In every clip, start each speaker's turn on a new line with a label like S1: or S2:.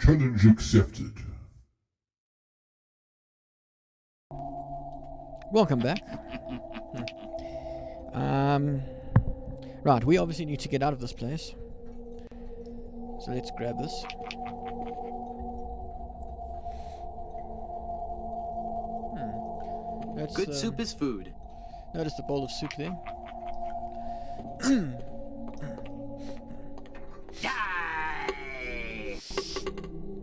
S1: Challenge accepted.
S2: Welcome back. Right, we obviously need to get out of this place. So let's grab this. That's,
S3: Good soup is food.
S2: notice the bowl of soup there.
S3: Die!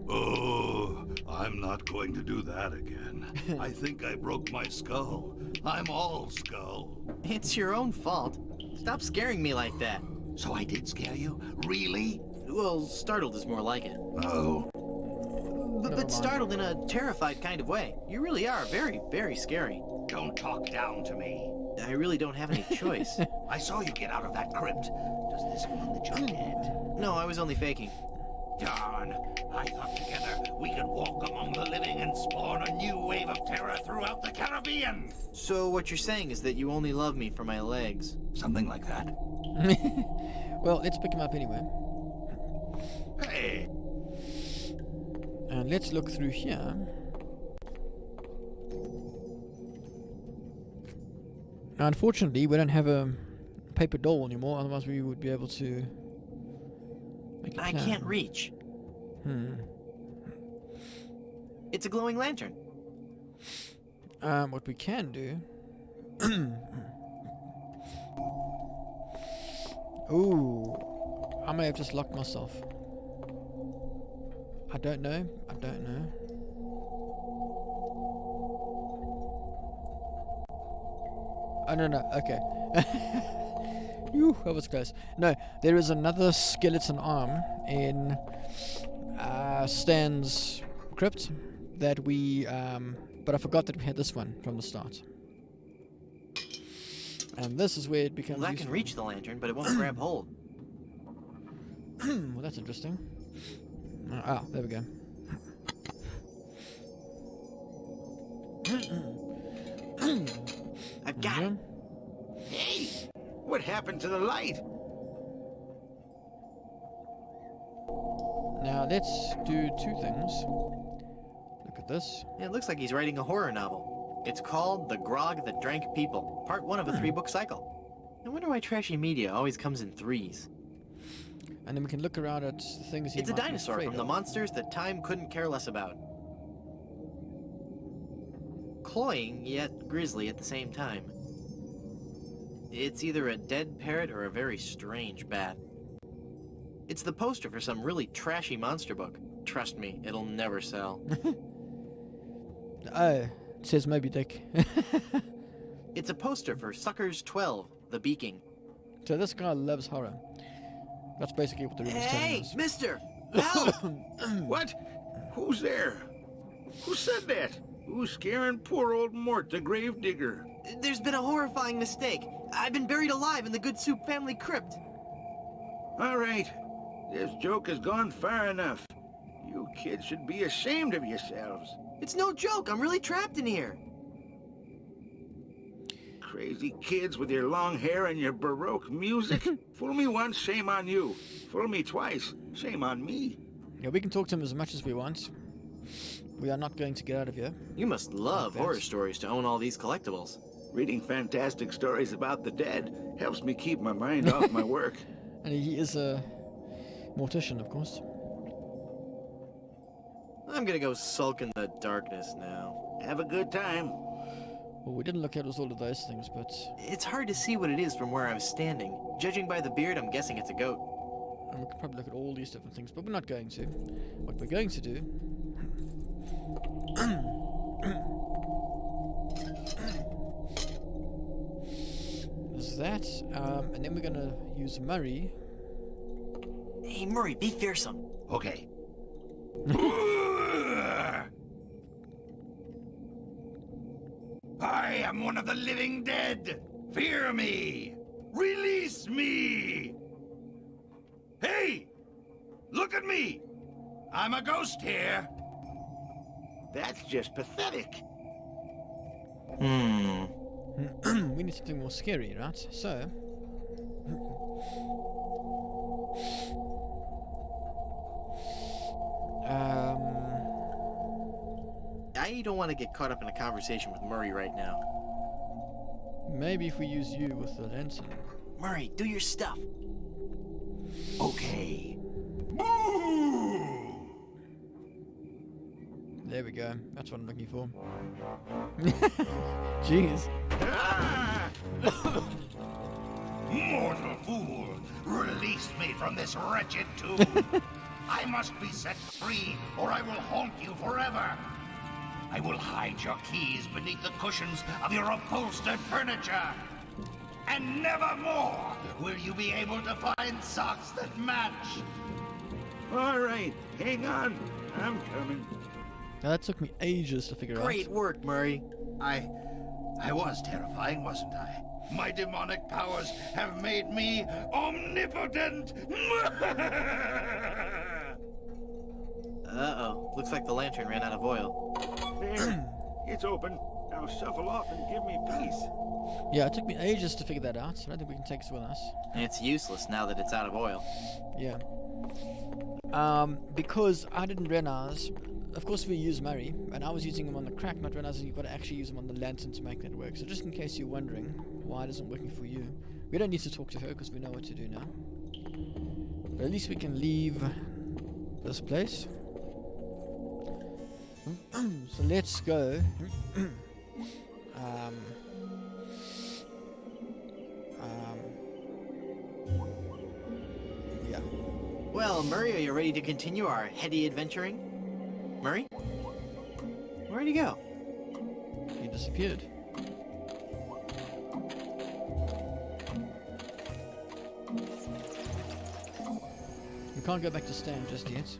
S4: Oh, I'm not going to do that again. I think I broke my skull. I'm all skull.
S3: It's your own fault. Stop scaring me like that.
S4: So I did scare you? Really?
S3: Well, startled is more like it.
S4: Oh.
S3: But startled in a terrified kind of way. You really are very, very scary.
S4: Don't talk down to me.
S3: I really don't have any choice.
S4: I saw you get out of that crypt. Does this mean that you're dead?
S3: No, I was only faking.
S4: Darn. I thought together we could walk among the living and spawn a new wave of terror throughout the Caribbean.
S3: So what you're saying is that you only love me for my legs.
S4: Something like that.
S2: Well, let's pick him up anyway.
S4: Hey.
S2: And let's look through here. Now, unfortunately, we don't have a paper doll anymore, otherwise we would be able to make a
S3: I
S2: plan.
S3: can't reach. It's a glowing lantern.
S2: What we can do... Ooh, I may have just locked myself. I don't know. Oh, no, okay. Phew, that was close. No, there is another skeleton arm in Stan's crypt that we, but I forgot that we had this one from the start. And this is where it becomes
S3: Well, that
S2: useful.
S3: can reach the lantern, but it won't grab hold.
S2: Well, that's interesting. There we go.
S3: I've got it.
S4: Hey. What happened to the light?
S2: Now let's do two things. Look at this.
S3: It looks like he's writing a horror novel. It's called The Grog That Drank People, part 1 of a 3-book cycle. I wonder why trashy media always comes in threes.
S2: And then we can look around at the things he
S3: It's a
S2: might be
S3: dinosaur
S2: afraid
S3: from the
S2: of.
S3: monsters that time couldn't care less about. Cloying, yet grisly at the same time. It's either a dead parrot or a very strange bat. It's the poster for some really trashy monster book. Trust me, it'll never sell.
S2: Oh, it says Moby Dick.
S3: It's a poster for Suckers 12, The Beaking.
S2: So this guy loves horror. That's basically what the room is telling
S3: Hey,
S2: us.
S3: mister! Help!
S5: What? Who's there? Who said that? Who's scaring poor old Mort, the gravedigger?
S3: There's been a horrifying mistake. I've been buried alive in the Good Soup family crypt.
S5: All right. This joke has gone far enough. You kids should be ashamed of yourselves.
S3: It's no joke. I'm really trapped in here.
S5: Crazy kids with your long hair and your Baroque music. Fool me once, shame on you. Fool me twice, shame on me.
S2: Yeah, we can talk to him as much as we want. We are not going to get out of here.
S3: You must love
S2: Like that.
S3: horror stories to own all these collectibles.
S5: Reading fantastic stories about the dead helps me keep my mind off my work.
S2: And he is a mortician, of course.
S3: I'm gonna go sulk in the darkness now.
S5: Have a good time.
S2: Well, we didn't look at all of those things, but...
S3: It's hard to see what it is from where I'm standing. Judging by the beard, I'm guessing it's a goat.
S2: And we could probably look at all these different things, but we're not going to. What we're going to do... is that, and then we're going to use Murray.
S3: Hey, Murray, be fearsome.
S4: Okay. I am one of the living dead. Fear me. Release me. Hey, look at me. I'm a ghost here.
S5: That's just pathetic.
S2: We need something more scary, right? So...
S3: I don't want to get caught up in a conversation with Murray right now.
S2: Maybe if we use you with the lantern.
S3: Murray, do your stuff.
S4: Okay. Boo!
S2: There we go. That's what I'm looking for. Jeez.
S4: Ah! Mortal fool! Release me from this wretched tomb! I must be set free, or I will haunt you forever! I will hide your keys beneath the cushions of your upholstered furniture! And never more will you be able to find socks that match!
S5: All right, hang on. I'm coming.
S2: Now that took me ages to figure out.
S3: Great work, Murray.
S4: I was terrifying, wasn't I? My demonic powers have made me omnipotent!
S3: Uh-oh. Looks like the lantern ran out of oil.
S5: There, it's open. Now shuffle off and give me peace.
S2: Yeah, it took me ages to figure that out. I don't think we can take this with us.
S3: And it's useless now that it's out of oil.
S2: Yeah. Because I didn't realize. Of course, we use Murray, and I was using him on the crack, not realizing you've got to actually use him on the lantern to make that work. So just in case you're wondering why it isn't working for you, we don't need to talk to her because we know what to do now. But at least we can leave this place. So let's go. Yeah.
S3: Well, Murray, are you ready to continue our heady adventuring? Murray? Where'd he go?
S2: He disappeared. We can't go back to Stan just yet.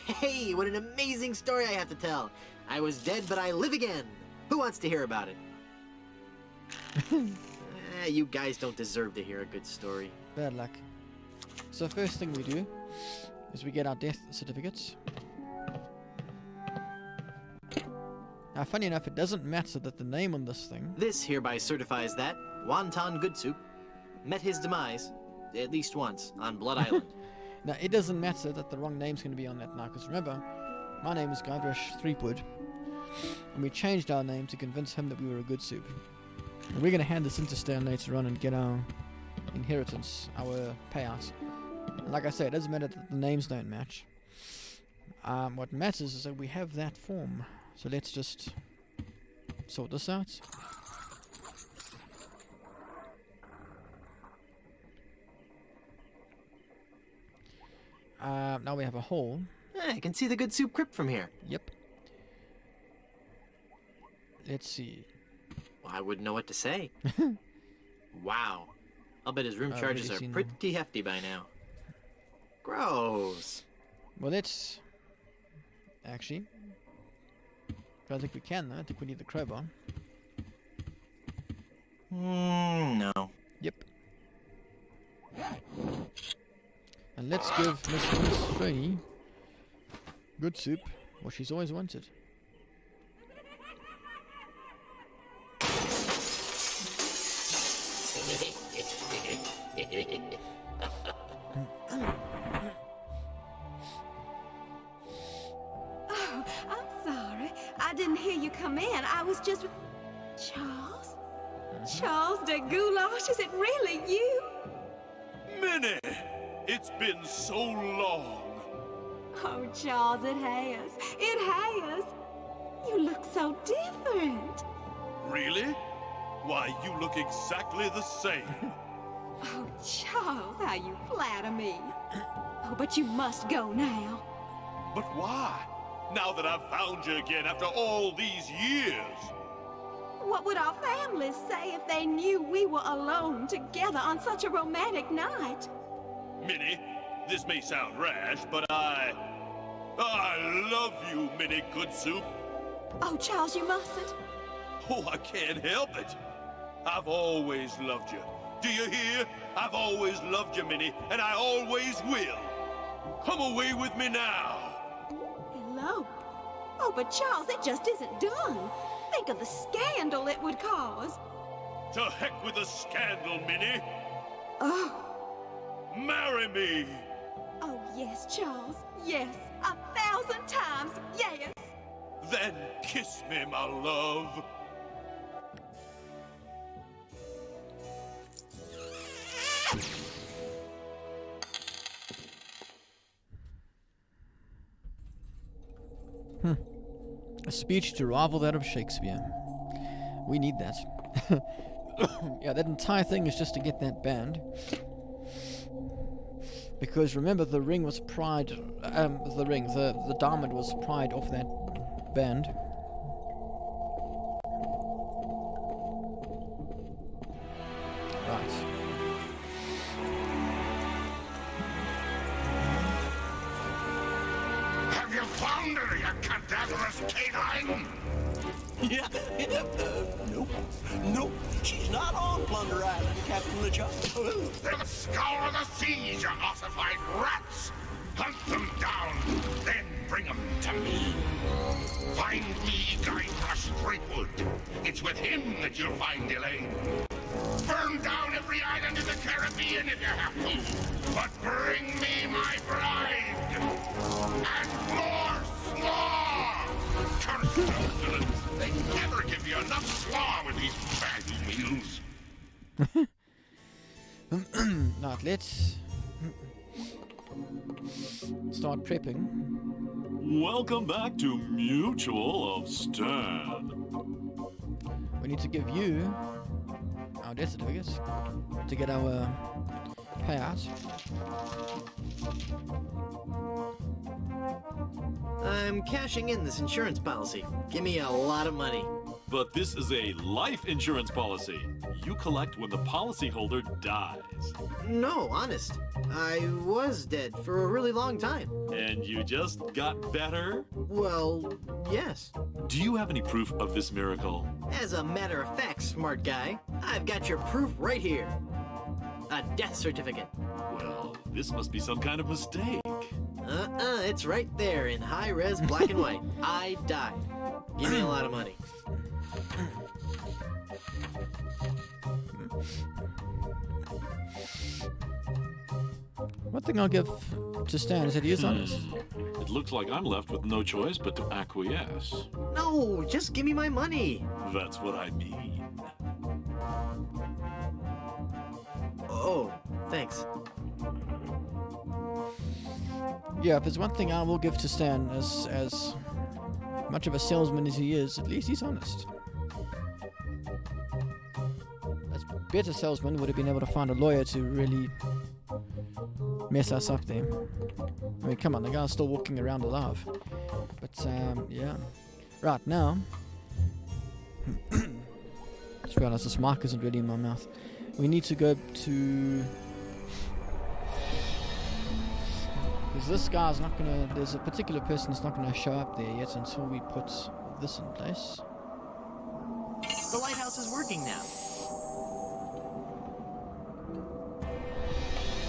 S3: Hey, what an amazing story I have to tell. I was dead, but I live again. Who wants to hear about it? You guys don't deserve to hear a good story.
S2: Bad luck. So first thing we do is we get our death certificates. Now, funny enough, it doesn't matter that the name on this thing...
S3: This hereby certifies that Wonton Goodsoup met his demise, at least once, on Blood Island.
S2: Now, it doesn't matter that the wrong name's going to be on that now, because remember, my name is Guybrush Threepwood, and we changed our name to convince him that we were a good soup. And we're going to hand this into Stan later on and get our inheritance, our payout. And like I said, it doesn't matter that the names don't match. What matters is that we have that form. So let's just sort this out. Now we have a hole.
S3: I can see the good soup crypt from here.
S2: Yep. Let's see.
S3: Well, I wouldn't know what to say. Wow. I'll bet his room
S2: I've
S3: charges
S2: already
S3: are
S2: seen
S3: pretty hefty by now. Gross.
S2: Well, let's... Actually... I don't think we can, though. I think we need the crowbar.
S3: No.
S2: Yep. And let's give Miss Frey good soup, what she's always wanted.
S1: Oh, I'm sorry. I didn't hear you come in. I was just... Charles? Charles de Goulash, is it really you?
S6: Minnie! It's been so long.
S1: Oh, Charles, it has. It has. You look so different.
S6: Really? Why, you look exactly the same.
S1: Oh, Charles, how you flatter me. Oh, but you must go now.
S6: But why? Now that I've found you again after all these years.
S1: What would our families say if they knew we were alone together on such a romantic night?
S6: Minnie, this may sound rash, but I love you, Minnie Goodsoup.
S1: Oh, Charles, you mustn't.
S6: Oh, I can't help it. I've always loved you. Do you hear? I've always loved you, Minnie, and I always will. Come away with me now.
S1: Elope? Oh, but Charles, it just isn't done. Think of the scandal it would cause.
S6: To heck with the scandal, Minnie.
S1: Oh,
S6: Marry me.
S1: oh yes, Charles. Yes. 1,000 times yes.
S6: Then kiss me, my love.
S2: A speech to rival that of Shakespeare. We need that. Yeah, that entire thing is just to get that band. Because remember, the ring was pried. The diamond was pried off that band. Right.
S4: Have you found her, you cadaverous canine?
S7: Yeah, nope. Nope, she's not on Plunder Island, Captain LeChuck.
S4: Then scour the seas, you ossified rats! Hunt them down, then bring them to me. Find me Guybrush Threepwood. It's with him that you'll find Elaine. Burn down every island in the Caribbean if you have to. But bring me my bride! And more slaw! Curse those villains! They never give you enough slaw with these baggy meals.
S2: Right, let's start prepping.
S8: Welcome back to Mutual of Stern.
S2: We need to give you our death certificates to get our payout.
S3: I'm cashing in this insurance policy. Give me a lot of money.
S8: But this is a life insurance policy. You collect when the policyholder dies.
S3: No, honest. I was dead for a really long time.
S8: And you just got better?
S3: Well, yes.
S8: Do you have any proof of this miracle?
S3: As a matter of fact, smart guy, I've got your proof right here. A death certificate.
S8: Well, this must be some kind of mistake.
S3: It's right there in high-res black and white. I died. Give me a lot of money.
S2: One thing I'll give to Stan is that he is honest.
S8: It looks like I'm left with no choice but to acquiesce.
S3: No, just give me my money.
S8: That's what I mean.
S3: Oh, thanks.
S2: Yeah, if there's one thing I will give to Stan, as much of a salesman as he is, at least he's honest. As better salesman would have been able to find a lawyer to really mess us up there. I mean, come on, the guy's still walking around alive. But, yeah. Right, now... just realized this mic isn't really in my mouth. We need to go to... because this guy's not gonna... there's a particular person that's not gonna show up there yet until we put this in place.
S3: The lighthouse is working now.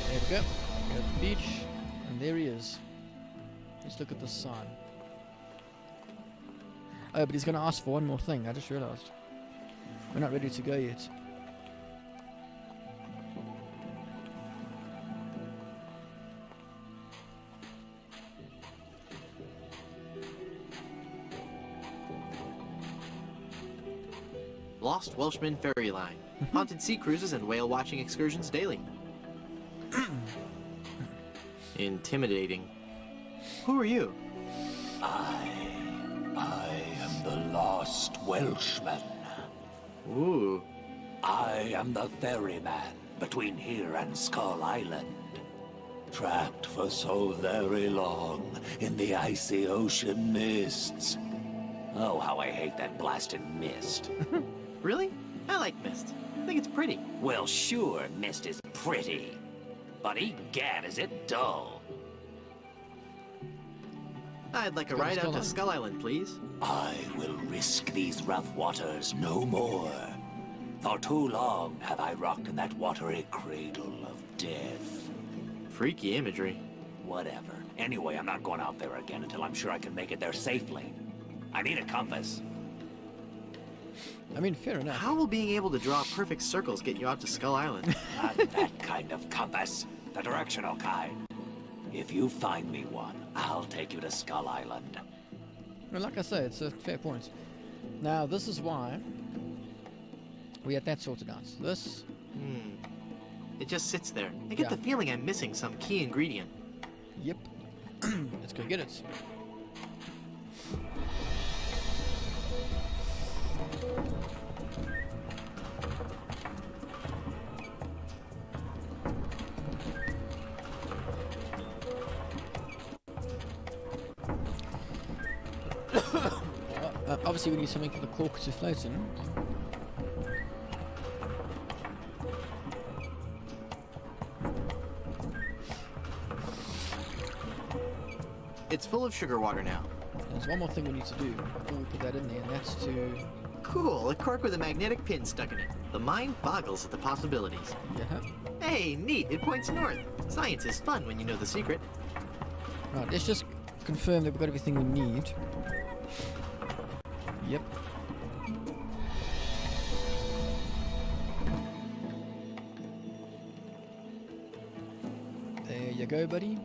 S2: There we go. Go to the beach, and there he is. Let's look at this sign. Oh, but he's gonna ask for one more thing, I just realized. We're not ready to go yet.
S3: Lost Welshman Ferry Line. Haunted sea cruises and whale watching excursions daily. Intimidating. Who are you?
S4: I am the Lost Welshman.
S3: Ooh.
S4: I am the ferryman between here and Skull Island. Trapped for so very long in the icy ocean mists. Oh, how I hate that blasted mist.
S3: Really? I like mist. I think it's pretty.
S4: Well, sure, mist is pretty. But egad, is it dull.
S3: I'd like a ride out to Skull Island, please.
S4: I will risk these rough waters no more. For too long have I rocked in that watery cradle of death.
S3: Freaky imagery.
S4: Whatever. Anyway, I'm not going out there again until I'm sure I can make it there safely. I need a compass.
S2: I mean, fair enough.
S3: How will being able to draw perfect circles get you out to Skull Island?
S4: Not that kind of compass. The directional kind. If
S9: If you find me one, I'll take you to Skull Island.
S2: Well, like I say, it's a fair point. Now, this is why we had that sorted out. This,
S3: It just sits there. I get
S2: Yeah.
S3: the feeling I'm missing some key ingredient.
S2: yep. Let's go get it. Obviously, we need something for the cork to float in.
S3: It's full of sugar water now.
S2: There's one more thing we need to do before we put that in there, and that's to...
S3: Cool, a cork with a magnetic pin stuck in it. The mind boggles at the possibilities.
S2: Yeah.
S3: Hey, neat, it points north. Science is fun when you know the secret.
S2: Right, let's just confirm that we've got everything we need. Yep. There you go, buddy.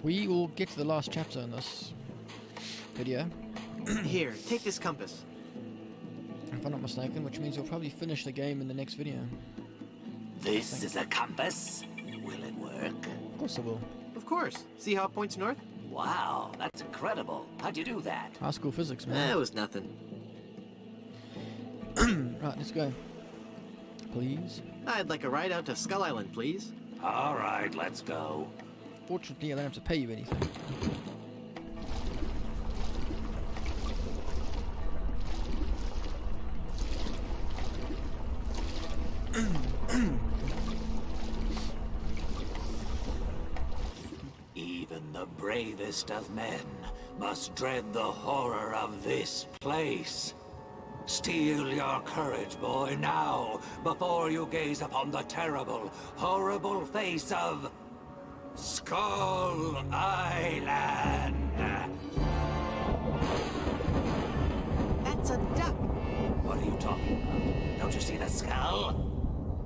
S2: We will get to the last chapter in this video,
S3: Here, take this compass.
S2: if I'm not mistaken, which means we'll probably finish the game in the next video.
S9: This is a compass. Will it work?
S2: Of course I will.
S3: Of course. See how it points north?
S9: Wow, that's incredible. How'd you do that?
S2: High school physics,
S3: That
S2: man.
S3: was nothing.
S2: Right, let's go. Please.
S3: I'd like a ride out to Skull Island, please.
S9: All right, let's go.
S2: Fortunately, I don't have to pay you anything.
S9: Even the bravest of men must dread the horror of this place. Steel your courage, boy, now, before you gaze upon the terrible, horrible face of Skull Island.
S3: That's a duck.
S9: What are you talking about? Don't you see the skull?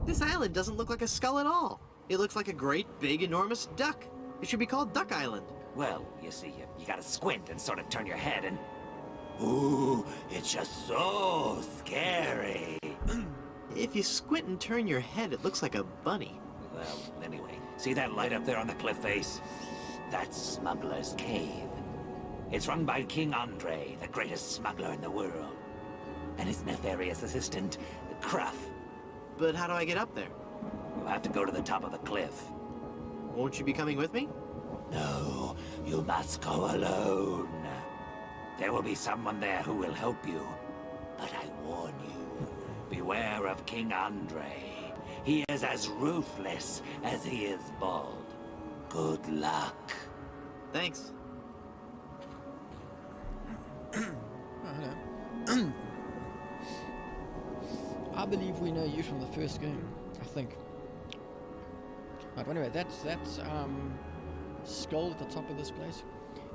S3: This island doesn't look like a skull at all. It looks like a great, big, enormous duck. It should be called Duck Island.
S9: Well, you see, you gotta squint and sort of turn your head and... Ooh, it's just so scary.
S3: If you squint and turn your head, it looks like a bunny.
S9: Well, anyway, see that light up there on the cliff face? That's Smuggler's Cave. It's run by King Andre, the greatest smuggler in the world. And his nefarious assistant, Cruff.
S3: But how do I get up there?
S9: You'll have to go to the top of the cliff.
S3: Won't you be coming with me?
S9: No, you must go alone. There will be someone there who will help you. But I warn you, beware of King Andre. He is as ruthless as he is bald. Good luck.
S3: Thanks.
S2: Oh, hello. I believe we know you from the first game, I think. Right, anyway, that's skull at the top of this place.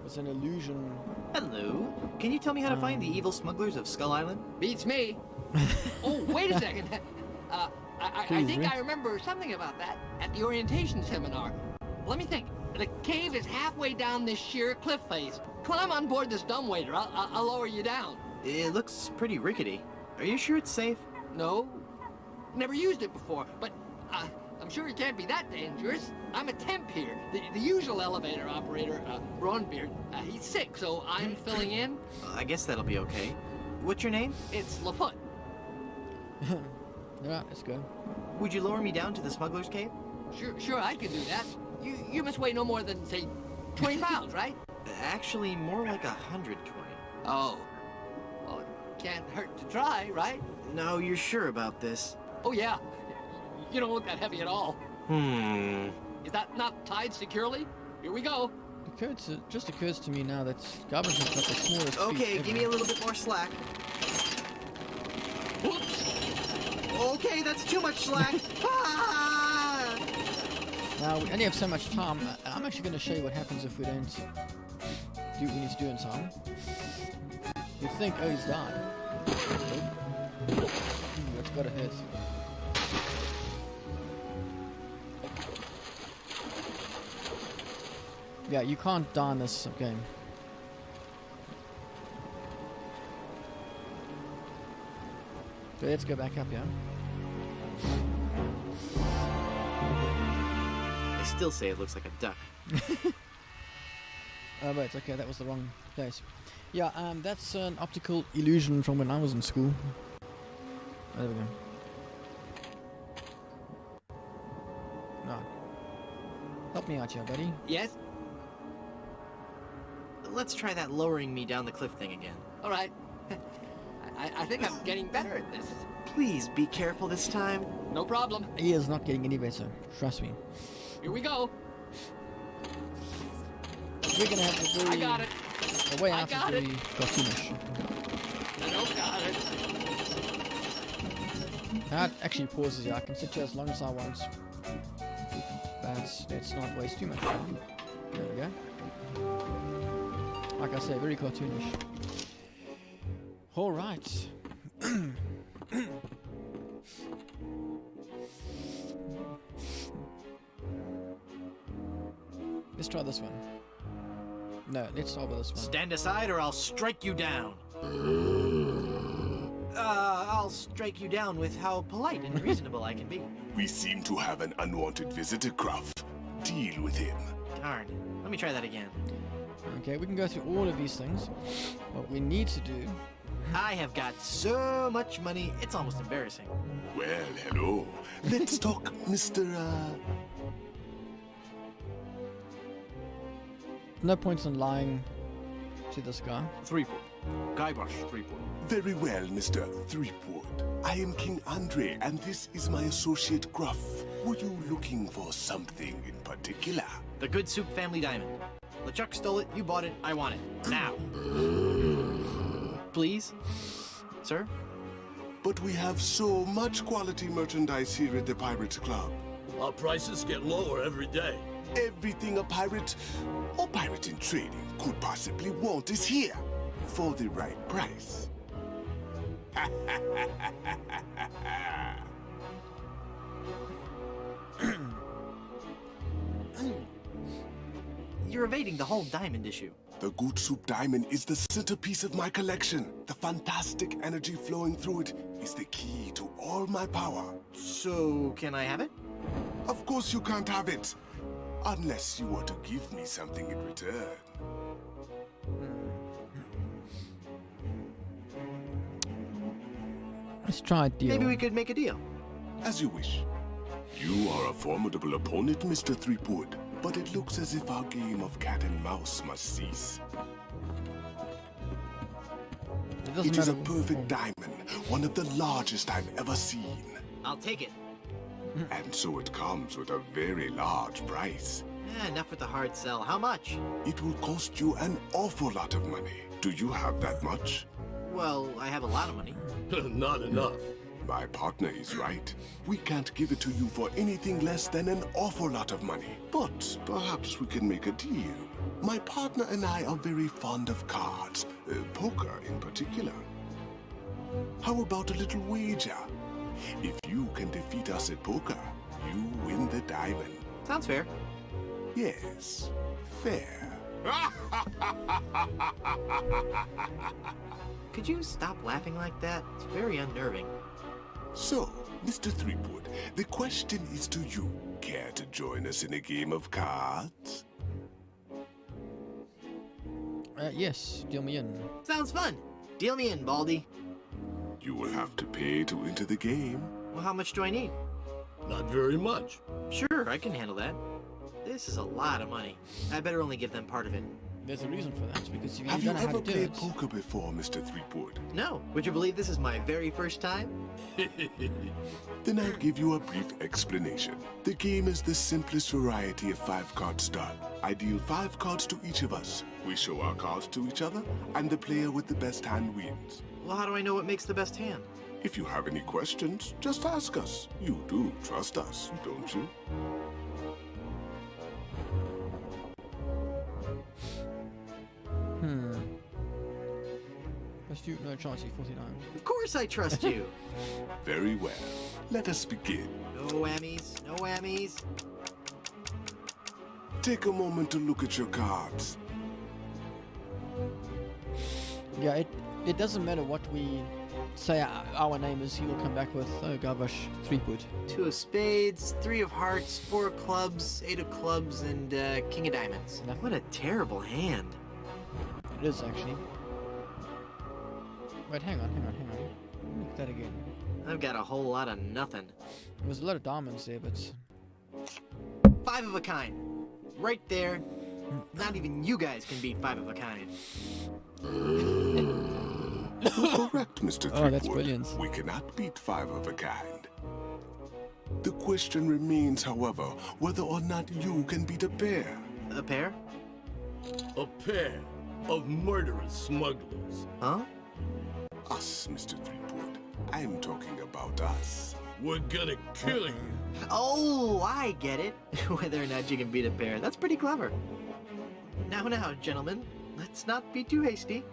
S2: It's an illusion.
S3: Hello. Can you tell me how to find the evil smugglers of Skull Island?
S10: Beats me. Oh, wait a second. I
S2: Please,
S10: think
S2: Rick.
S10: I remember something about that at the orientation seminar. Let me think. The cave is halfway down this sheer cliff face. Climb on board this dumbwaiter. I'll lower you down.
S3: It looks pretty rickety. Are you sure it's safe?
S10: No, never used it before, but I'm sure it can't be that dangerous. I'm a temp here. The usual elevator operator, Braunbeard, he's sick, so I'm filling in.
S3: I guess that'll be okay. What's your name?
S10: It's Lafoot.
S2: Alright, let's go.
S3: Would you lower me down to the smuggler's cave?
S10: Sure, I could do that. You must weigh no more than, say, 20 pounds, right?
S3: Actually, more like 120.
S10: Oh. Well, it can't hurt to try, right?
S3: No, you're sure about this?
S10: Oh, yeah. You don't look that heavy at all. Is that not tied securely? Here we go.
S2: It just occurs to me now that Garbage has got the smallest feet
S3: Okay,
S2: ever.
S3: give me a little bit more slack.
S10: Whoops.
S3: Okay, that's too much slack. Ah!
S2: Now, we only have so much time. I'm actually going to show you what happens if we don't do what we need to do in time. You'd think, oh, he's died. Nope. That's gotta hurt. Yeah, you can't die in this game. So let's go back up here.
S3: I still say it looks like a duck.
S2: Oh wait, okay, that was the wrong place. Yeah, that's an optical illusion from when I was in school. Oh, there we go. No. Help me out here, buddy.
S10: Yes?
S3: Let's try that lowering me down the cliff thing again.
S10: All right. I think I'm getting better at this.
S3: Please be careful this time.
S10: No problem.
S2: He is not getting any better, trust me.
S10: Here we go.
S2: We're gonna have to do...
S10: I got it.
S2: The way
S10: I
S2: out
S10: got
S2: is
S10: it.
S2: very cartoonish.
S10: I don't got it.
S2: That actually pauses here. I can sit here as long as I want. But let's not waste too much time. There we go. Like I say, very cartoonish. Alright. Let's try this one. No, let's start with this one.
S3: Stand aside or I'll strike you down. I'll strike you down with how polite and reasonable I can be.
S6: We seem to have an unwanted visitor, Gruff. Deal with him.
S3: Darn. Let me try that again.
S2: Okay, we can go through all of these things. What we need to do...
S3: I have got so much money, it's almost embarrassing.
S6: Well, hello. Let's talk, Mr.
S2: No points in lying to this guy.
S3: Threepwood. Guybrush Threepwood.
S6: Very well, Mr. Threepwood. I am King Andre, and this is my associate Gruff. Were you looking for something in particular?
S3: The Good Soup Family Diamond. LeChuck stole it, you bought it, I want it. Now. Please? Sir?
S6: But we have so much quality merchandise here at the Pirates Club.
S7: Our prices get lower every day.
S6: Everything a pirate or pirate in trading could possibly want is here for the right price.
S3: You're evading the whole diamond issue.
S6: The Good Soup Diamond is the centerpiece of my collection. The fantastic energy flowing through it is the key to all my power.
S3: So, can I have it?
S6: Of course you can't have it. Unless you were to give me something in return.
S2: Let's try a deal.
S3: Maybe we could make a deal.
S6: As you wish. You are a formidable opponent, Mr. Threepwood, but it looks as if our game of cat and mouse must cease. It is a perfect diamond, one of the largest I've ever seen.
S3: I'll take it.
S6: And so it comes with a very large price.
S3: Enough with the hard sell. How much?
S6: It will cost you an awful lot of money. Do you have that much?
S3: Well, I have a lot of money.
S7: Not enough.
S6: My partner is right. We can't give it to you for anything less than an awful lot of money. But perhaps we can make a deal. My partner and I are very fond of cards, poker in particular. How about a little wager? If you can defeat us at poker, you win the diamond.
S3: Sounds fair.
S6: Yes, fair.
S3: Could you stop laughing like that? It's very unnerving.
S6: So, Mr. Threepwood, the question is to you. Care to join us in a game of cards?
S2: Yes, deal me in.
S3: Sounds fun. Deal me in, Baldy.
S6: You will have to pay to enter the game.
S3: Well, how much do I need?
S7: Not very much.
S3: Sure, I can handle that. This is a lot of money. I better only give them part of it.
S2: There's a reason for that, because if you
S6: Have
S2: don't
S6: you
S2: know how
S6: ever
S2: to do
S6: played
S2: it...
S6: poker before, Mr. Threepwood?
S3: No. Would you believe this is my very first time?
S6: Then I'll give you a brief explanation. The game is the simplest variety of 5-card start. I deal 5 cards to each of us. We show our cards to each other, and the player with the best hand wins.
S3: Well, how do I know what makes the best hand?
S6: If you have any questions, just ask us. You do trust us, don't you?
S2: trust you? No, Chauncey, 49.
S3: Of course I trust you.
S6: Very well. Let us begin.
S3: No whammies, no whammies.
S6: Take a moment to look at your cards.
S2: Yeah, it doesn't matter what we say our name is, he will come back with Guybrush Threepwood.
S3: 2 of spades, 3 of hearts, 4 of clubs, 8 of clubs, and king of diamonds.
S2: Yeah.
S3: What a terrible hand.
S2: It is actually. Wait, hang on. Look at that again.
S3: I've got a whole lot of nothing.
S2: There was a lot of diamonds there, but
S3: 5 of a kind. Right there. Not even you guys can beat 5 of a kind.
S6: Correct, Mr. Threepwood.
S2: Oh, that's brilliant.
S6: We cannot beat 5 of a kind. The question remains, however, whether or not you can beat a pair.
S3: A pair?
S7: A pair of murderous smugglers.
S3: Huh?
S6: Us, Mr. Threepwood. I'm talking about us.
S7: We're gonna kill you.
S3: Oh, I get it. Whether or not you can beat a pair. That's pretty clever. Now, gentlemen. Let's not be too hasty.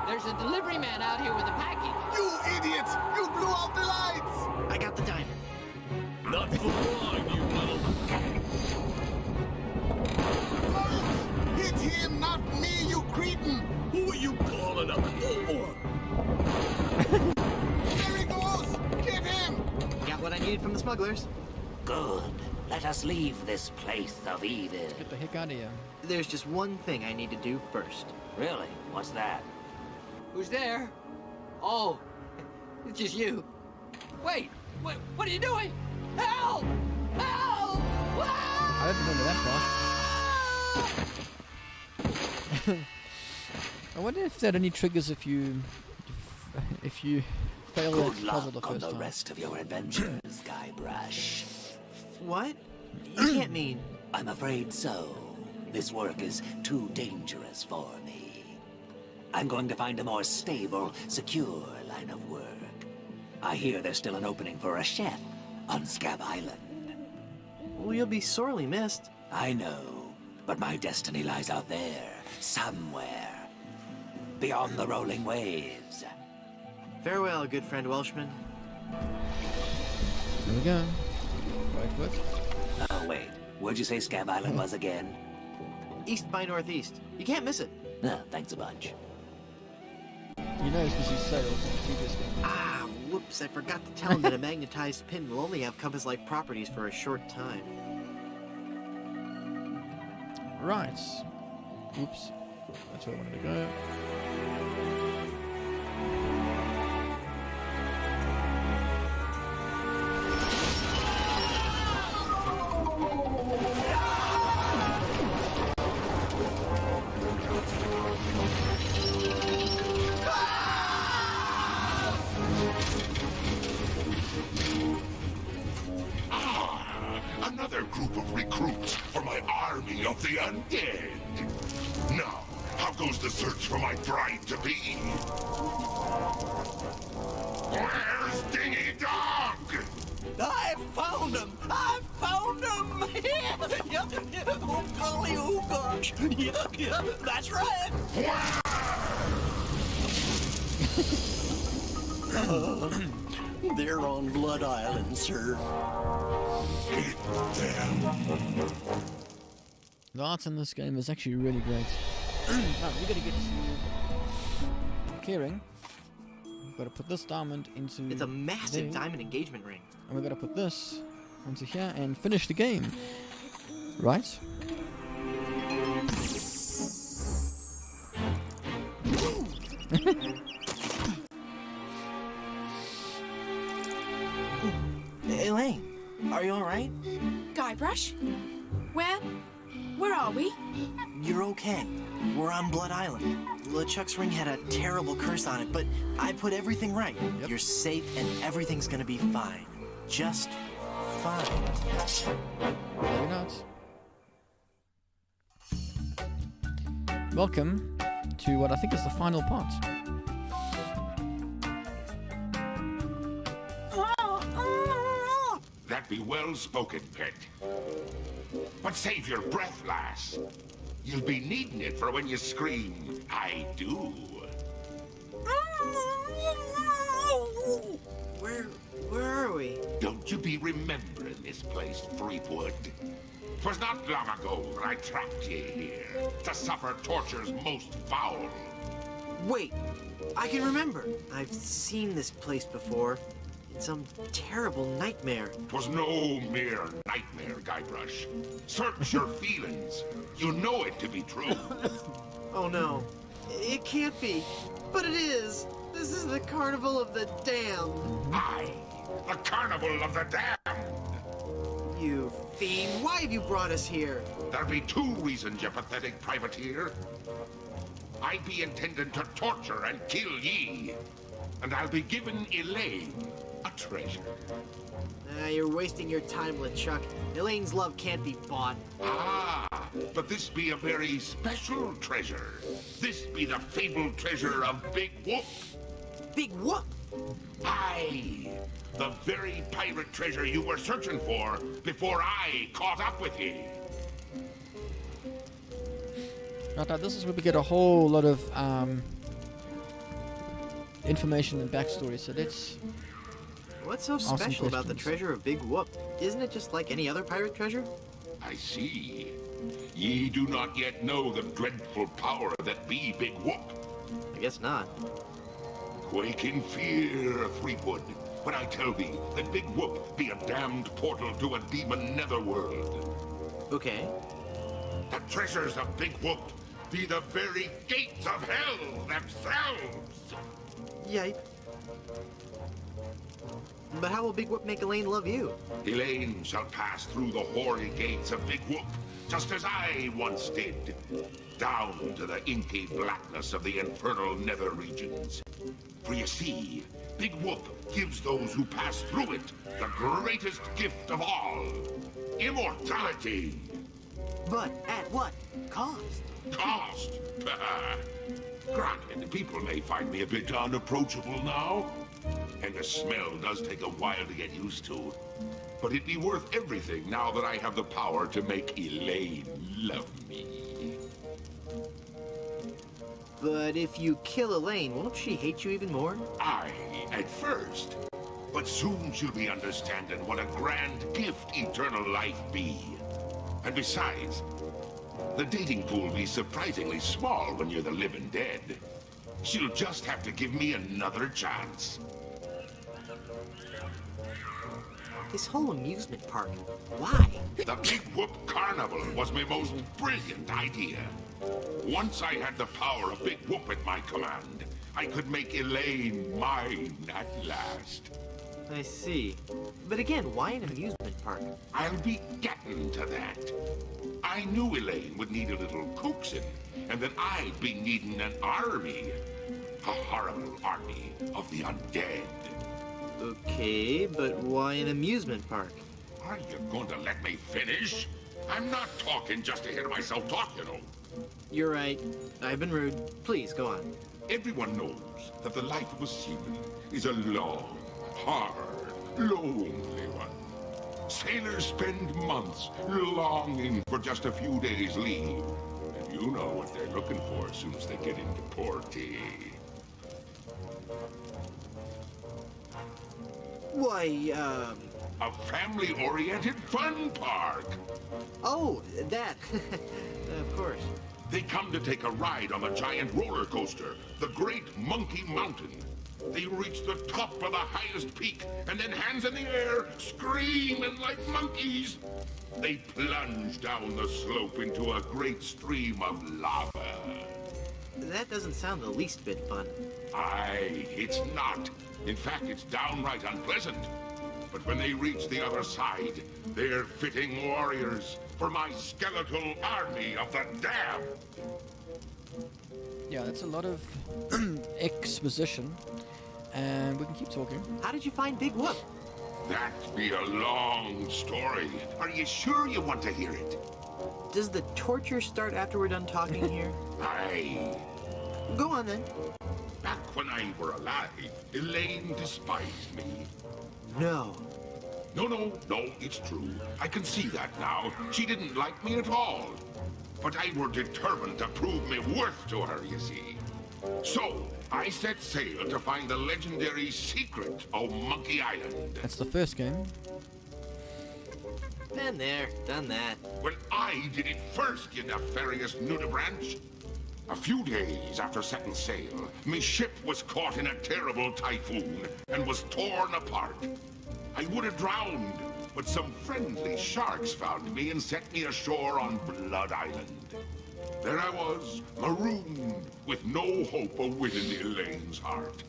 S10: There's a delivery man out here with a package.
S6: You idiots! You blew out the lights!
S3: I got the diamond.
S7: Not for long, you little...
S6: Hit him, not me, you cretin!
S7: Who are you calling up for?
S6: There he goes! Get him!
S3: Got what I needed from the smugglers.
S9: Good. Let us leave this place of evil.
S2: get the heck out of here.
S3: There's just one thing I need to do first.
S9: Really? What's that?
S10: Who's there? Oh, it's just you. Wait, what are you doing? Help! Help!
S2: I don't remember that part. I wonder if that only triggers if you fail
S9: Good
S2: that puzzle
S9: luck
S2: the
S9: on
S2: first
S9: the
S2: time.
S9: rest of your adventures, Guybrush.
S3: What? You can't mean...
S9: I'm afraid so. This work is too dangerous for me. I'm going to find a more stable, secure line of work. I hear there's still an opening for a chef on Scab Island.
S3: Well, you'll be sorely missed.
S9: I know, but my destiny lies out there, somewhere. Beyond the rolling waves.
S3: Farewell, good friend Welshman.
S2: Here we go. Right foot.
S9: Oh, wait. Where'd you say Scab Island was again?
S3: East by northeast. You can't miss it.
S9: Thanks a bunch.
S2: You know, because he sailed previously.
S3: Ah, whoops, I forgot to tell him that a magnetized pin will only have compass-like properties for a short time.
S2: Right. Oops. That's where I wanted to go.
S4: Another group of recruits for my army of the undead. Now, how goes the search for my bride-to-be? Where's Dingy Dog?
S9: I found him! I found him! Oh, golly, oh, gosh. Yeah, that's right. They're on Blood Island, sir.
S4: Get them.
S2: The art in this game is actually really great. Now, we gotta get clearing. We've got to put this diamond into...
S3: It's a massive
S2: there,
S3: diamond engagement ring.
S2: and we've got to put this onto here and finish the game. Right?
S3: Elaine, are you alright?
S1: Guybrush? Where are we?
S3: You're okay. We're on Blood Island. LeChuck's ring had a terrible curse on it, but I put everything right.
S2: Yep.
S3: You're safe and everything's gonna be fine. Just fine.
S2: Maybe not. Welcome to what I think is the final part.
S4: That be well spoken, pet. But save your breath, lass. You'll be needing it for when you scream, I do.
S3: Where are we?
S4: Don't you be remembering this place, Threepwood? 'Twas not long ago that I trapped ye here to suffer tortures most foul.
S3: Wait, I can remember. I've seen this place before. It's some terrible nightmare.
S4: 'Twas no mere nightmare, Guybrush. Search your feelings. You know it to be true.
S3: Oh no, it can't be. But it is. This is the Carnival of the Damned.
S4: Aye, the Carnival of the Damned.
S3: You fiend, why have you brought us here?
S4: There be two reasons, you pathetic privateer. I be intending to torture and kill ye. And I'll be giving Elaine a treasure.
S3: You're wasting your time, LeChuck. Elaine's love can't be bought.
S4: Ah, but this be a very special treasure. This be the fabled treasure of Big Whoop.
S3: Big Whoop?
S4: Aye, the very pirate treasure you were searching for before I caught up with ye.
S2: Right, now this is where we get a whole lot of information and backstory. So let's.
S3: What's so
S2: Awesome
S3: special about the
S2: questions.
S3: treasure of Big Whoop? Isn't it just like any other pirate treasure?
S4: I see. Ye do not yet know the dreadful power that be Big Whoop.
S3: I guess not.
S4: Quake in fear, Threepwood, when I tell thee that Big Whoop be a damned portal to a demon netherworld.
S3: Okay.
S4: The treasures of Big Whoop be the very gates of hell themselves.
S3: Yipe. But how will Big Whoop make Elaine love you?
S4: Elaine shall pass through the hoary gates of Big Whoop, just as I once did, down to the inky blackness of the infernal nether regions. For you see, Big Whoop gives those who pass through it the greatest gift of all, immortality.
S3: But at what cost?
S4: Cost? Granted, people may find me a bit unapproachable now, and the smell does take a while to get used to. But it'd be worth everything now that I have the power to make Elaine love me.
S3: But if you kill Elaine, won't she hate you even more?
S4: Aye, at first. But soon she'll be understanding what a grand gift eternal life be. And besides, the dating pool be surprisingly small when you're the living dead. She'll just have to give me another chance.
S3: This whole amusement park, why?
S4: The Big Whoop Carnival was my most brilliant idea. Once I had the power of Big Whoop at my command, I could make Elaine mine at last.
S3: I see. But again, why an amusement park?
S4: I'll be getting to that. I knew Elaine would need a little coaxing, and that I'd be needing an army. A horrible army of the undead.
S3: Okay, but why an amusement park?
S4: Are you going to let me finish? I'm not talking just to hear myself talk, you know.
S3: You're right. I've been rude. Please, go on.
S4: Everyone knows that the life of a seaman is a long, hard, lonely one. Sailors spend months longing for just a few days' leave. And you know what they're looking for as soon as they get into port.
S3: Why,
S4: A family-oriented fun park.
S3: Oh, that. Of course.
S4: They come to take a ride on the giant roller coaster, the Great Monkey Mountain. They reach the top of the highest peak, and then hands in the air, screaming like monkeys. They plunge down the slope into a great stream of lava.
S3: That doesn't sound the least bit fun.
S4: Aye, it's not. In fact, it's downright unpleasant. But when they reach the other side, they're fitting warriors for my skeletal army of the damned.
S2: Yeah, that's a lot of exposition, and we can keep talking.
S3: How did you find Big Whoop?
S4: That'd be a long story. Are you sure you want to hear it?
S3: Does the torture start after we're done talking here?
S4: Aye.
S3: Go on then.
S4: Back when I were alive, Elaine despised me.
S3: No.
S4: No, it's true. I can see that now. She didn't like me at all. but I were determined to prove me worth to her, you see. So, I set sail to find the legendary secret of Monkey Island.
S2: That's the first game.
S3: Been there, done that.
S4: Well, I did it first, you nefarious nudibranch. A few days after setting sail, me ship was caught in a terrible typhoon and was torn apart. I would have drowned, but some friendly sharks found me and set me ashore on Blood Island. There I was, marooned, with no hope of winning Elaine's heart.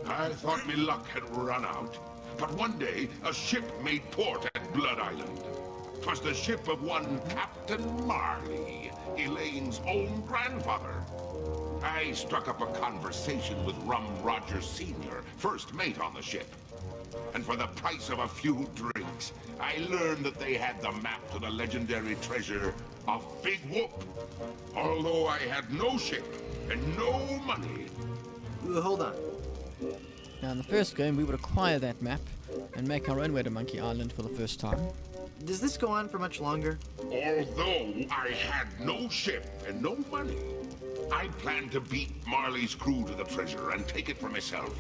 S4: I thought me luck had run out, but one day a ship made port at Blood Island. 'Twas the ship of one Captain Marley, Elaine's own grandfather. I struck up a conversation with Rum Rogers Sr., first mate on the ship. And for the price of a few drinks, I learned that they had the map to the legendary treasure of Big Whoop. Although I had no ship and no money.
S3: Hold on.
S2: Now, in the first game, we would acquire that map and make our own way to Monkey Island for the first time.
S3: Does this go on for much longer?
S4: Although I had no ship and no money, I planned to beat Marley's crew to the treasure and take it for myself.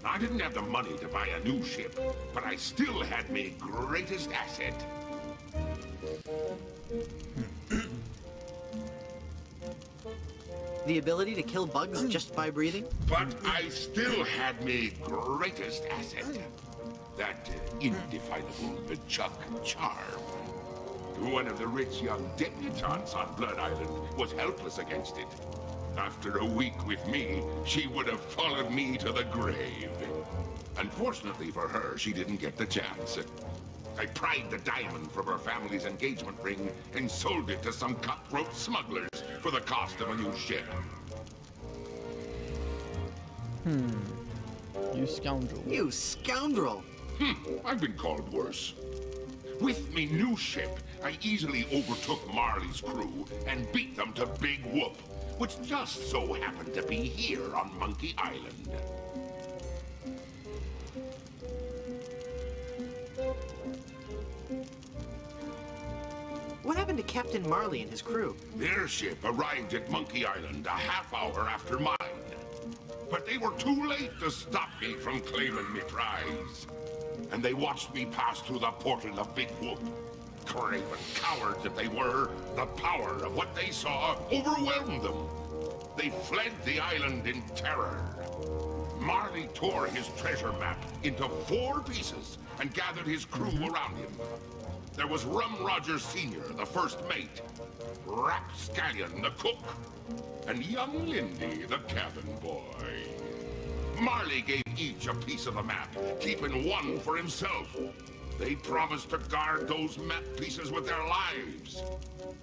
S4: I didn't have the money to buy a new ship, but I still had my greatest asset.
S3: The ability to kill bugs just by breathing?
S4: But I still had my greatest asset. That indefinable Chuck charm. One of the rich young debutantes on Blood Island was helpless against it. After a week with me, she would have followed me to the grave. Unfortunately for her, she didn't get the chance. I pried the diamond from her family's engagement ring and sold it to some cutthroat smugglers for the cost of a new ship.
S2: You scoundrel.
S3: You scoundrel!
S4: I've been called worse. With me new ship, I easily overtook Marley's crew and beat them to Big Whoop, which just so happened to be here on Monkey Island.
S3: What happened to Captain Marley and his crew?
S4: Their ship arrived at Monkey Island a half hour after mine. But they were too late to stop me from claiming me prize. And they watched me pass through the portal of Big Whoop. Craven cowards that they were, the power of what they saw overwhelmed them. They fled the island in terror. Marley tore his treasure map into 4 pieces and gathered his crew around him. There was Rum Rogers Sr., the first mate, Rapscallion, the cook, and young Lindy, the cabin boy. Marley gave each a piece of the map, keeping one for himself. They promised to guard those map pieces with their lives.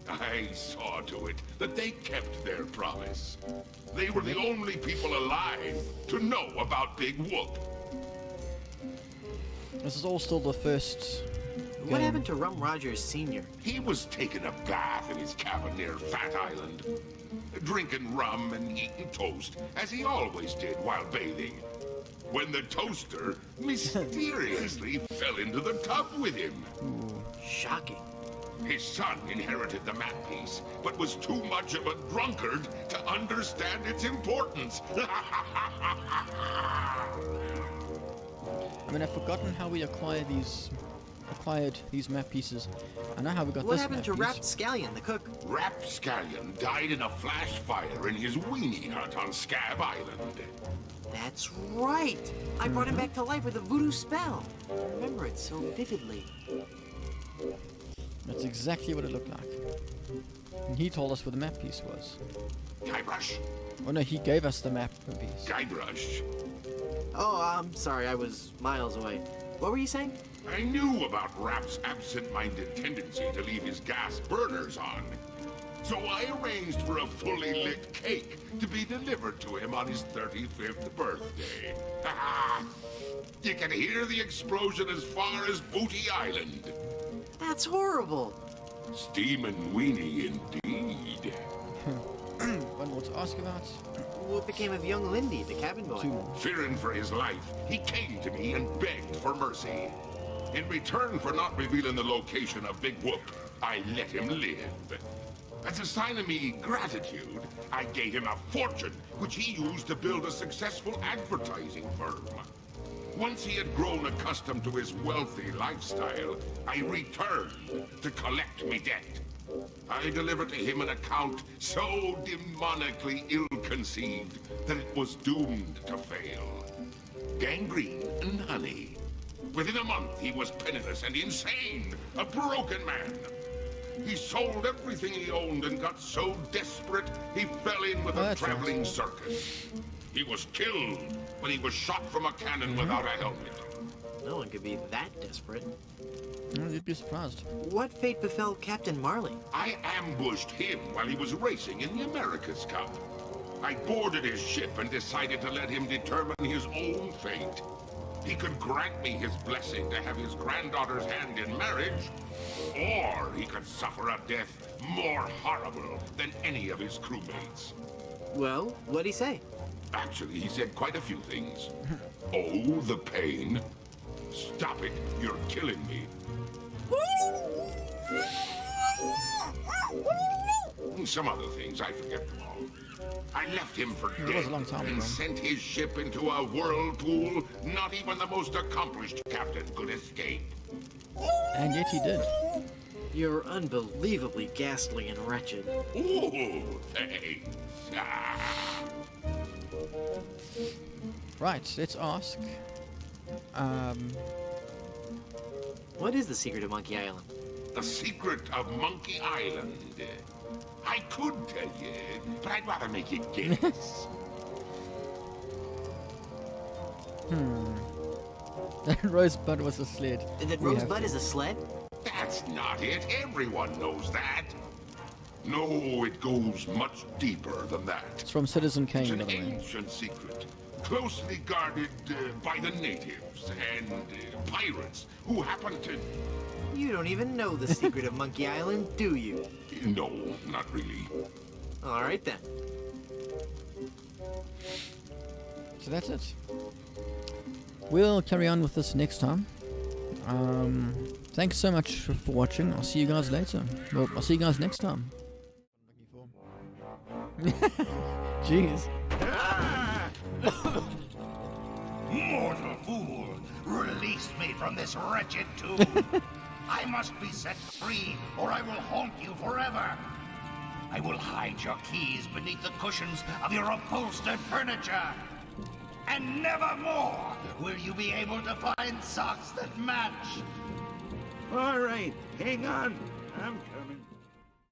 S4: I saw to it that they kept their promise. They were the only people alive to know about Big Whoop.
S2: This is all still the first
S3: What
S2: game.
S3: happened to Rum Rogers Sr.?
S4: He was taking a bath in his cabin near Fat Island, drinking rum and eating toast, as he always did while bathing, when the toaster mysteriously fell into the tub with him.
S3: Shocking.
S4: His son inherited the map piece, but was too much of a drunkard to understand its importance.
S2: I mean, I've forgotten how we acquired these map pieces. I know how we got
S3: What
S2: this
S3: happened
S2: map
S3: to
S2: piece.
S3: Rapscallion, the cook?
S4: Rapscallion died in a flash fire in his weenie hut on Scab Island.
S3: That's right! I brought him back to life with a voodoo spell. I remember it so vividly.
S2: That's exactly what it looked like. And he told us where the map piece was.
S4: Guybrush,
S2: Oh no, he gave us the map piece.
S4: Guybrush.
S3: Oh, I'm sorry, I was miles away. What were you saying?
S4: I knew about Rap's absent-minded tendency to leave his gas burners on. So I arranged for a fully lit cake to be delivered to him on his 35th birthday. You can hear the explosion as far as Booty Island.
S3: That's horrible.
S4: Steamin' weenie indeed.
S2: One more to ask about.
S3: What became of young Lindy, the cabin boy?
S2: 2 more.
S4: Fearing for his life, he came to me and begged for mercy. In return for not revealing the location of Big Whoop, I let him live. As a sign of me gratitude, I gave him a fortune, which he used to build a successful advertising firm. Once he had grown accustomed to his wealthy lifestyle, I returned to collect me debt. I delivered to him an account so demonically ill-conceived that it was doomed to fail. Gangrene and honey. Within a month, he was penniless and insane, a broken man. He sold everything he owned and got so desperate, he fell in with a traveling circus. He was killed when he was shot from a cannon without a helmet.
S3: No one could be that desperate.
S2: You'd be surprised.
S3: What fate befell Captain Marley?
S4: I ambushed him while he was racing in the America's Cup. I boarded his ship and decided to let him determine his own fate. He could grant me his blessing to have his granddaughter's hand in marriage, or he could suffer a death more horrible than any of his crewmates.
S3: Well, what'd he say?
S4: Actually, he said quite a few things. Oh, the pain. Stop it, you're killing me. Some other things, I forget them all. I left him for
S2: It
S4: dead
S2: was a long time
S4: and
S2: ago.
S4: sent his ship into a whirlpool not even the most accomplished captain could escape.
S2: And yet he did.
S3: You're unbelievably ghastly and wretched.
S4: Oh, thanks. Ah.
S2: Right, let's ask.
S3: What is the secret of Monkey Island?
S4: The secret of Monkey Island. I could tell you, but I'd rather make you guess.
S2: That Rosebud was a sled.
S3: That
S2: We have
S3: Rosebud
S2: to-
S3: is a sled?
S4: That's not it. Everyone knows that. No, it goes much deeper than that.
S2: It's from Citizen
S4: It's
S2: Kane,
S4: an
S2: by the way.
S4: ancient secret, closely guarded by the natives and pirates who happen to...
S3: You don't even know the secret of Monkey Island, do you?
S4: No, not really.
S3: All right then.
S2: So that's it. We'll carry on with this next time. Thanks so much for watching. I'll see you guys later. Well, I'll see you guys next time. Jeez.
S4: Mortal fool! Release me from this wretched tomb! I must be set free, or I will haunt you forever! I will hide your keys beneath the cushions of your upholstered furniture! And never more will you be able to find socks that match!
S5: All right, hang on. I'm